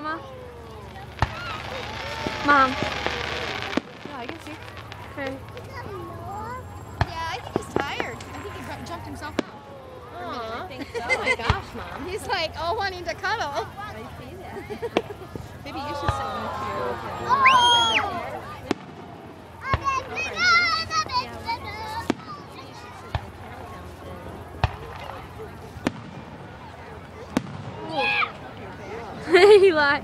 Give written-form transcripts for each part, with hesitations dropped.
Mama? Mom. Yeah, I can see. Okay. Yeah, I think he's tired. I think he jumped himself out. Aww. I think so. Oh my gosh, Mom. He's like all wanting to cuddle. I see that. Maybe you should sit in the chair. He lied.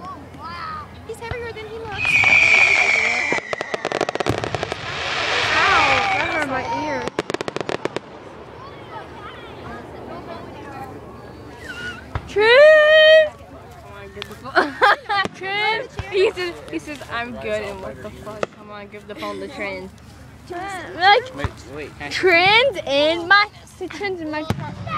He's heavier than he looks. Ow, that hurt my ear. Trin! He says, I'm good, and what the fuck? Come on, give the phone to Trin. Like, Wait. Trin's in my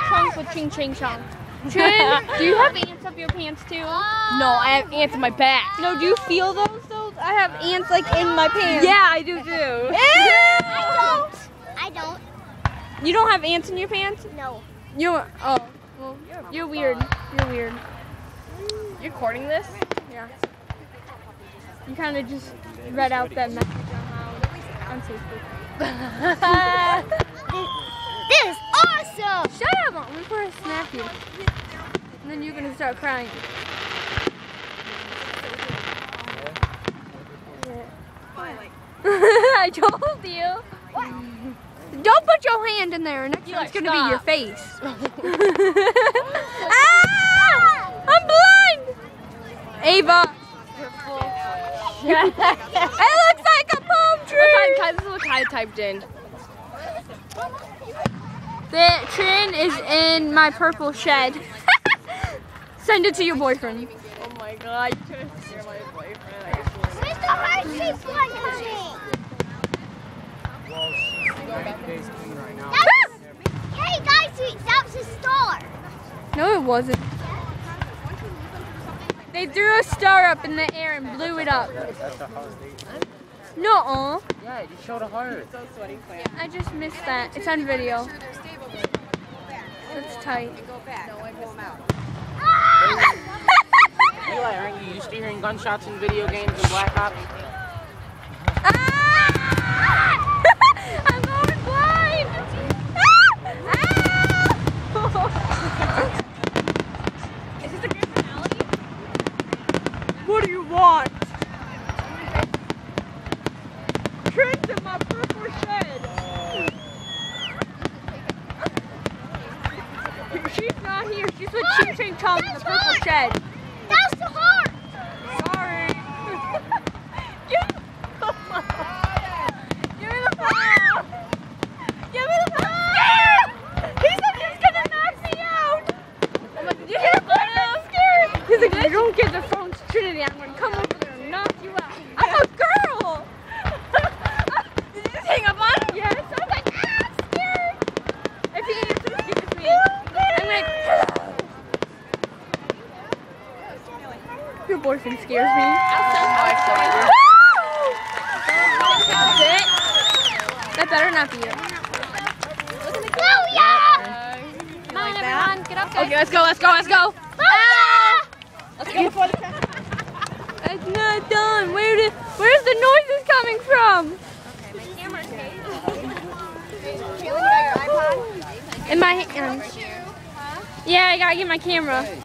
trunk with ching ching chong. Trin, do you have ants up your pants too? No, I have ants in my back. No, do you feel those though? I have ants like in my pants. Yeah, I do too. I don't. You don't have ants in your pants? No. Well, you're weird. You're weird. You're recording this? Yeah. You kind of just read out that message on Facebook. This is awesome! Shut up! Before I snap you. And then you're gonna start crying. I told you. What? Don't put your hand in there. Next time it's gonna be your face. Ah! I'm blind! Ava. It looks like a palm tree! This is what Kai typed in. The Trin is in my purple shed. Send it to your boyfriend. Oh my god, you couldn't hear my boyfriend. Where's the heart-shaped one coming? Hey guys, that was a star. No, it wasn't. They threw a star up in the air and blew it up. That's a heart. No, Yeah, you showed a heart. So sweaty, Claire. I just missed that. It's on video. It's tight. Eli, aren't you used to hearing gunshots in video games and Black Ops? Ah! I'm going blind! Ah! Is this a good finale? What do you want? Trin's in my purple shed. She's not here. She's with Ching Ching Chong in the purple shed. That's the heart. Sorry. Give me the phone. Give me the phone. Give me the phone. He said he was gonna knock me out. I'm like, did you hear that? I'm scared. He's like, you don't get the phone to Trinity. I'm gonna come over there and knock you out. I'm a girl. Did you just hang up on him? Yes. I was like, I'm scared. If he answers, he gets me. I'm like, your boyfriend scares me. That's it. That better not be it. Come on, everyone, get up, guys. Okay, let's go. Ah! Let's go before the It's not done. Where's the noises coming from? Okay, my camera's Caitlin, you got your iPod? In my hand. Yeah, I gotta get my camera.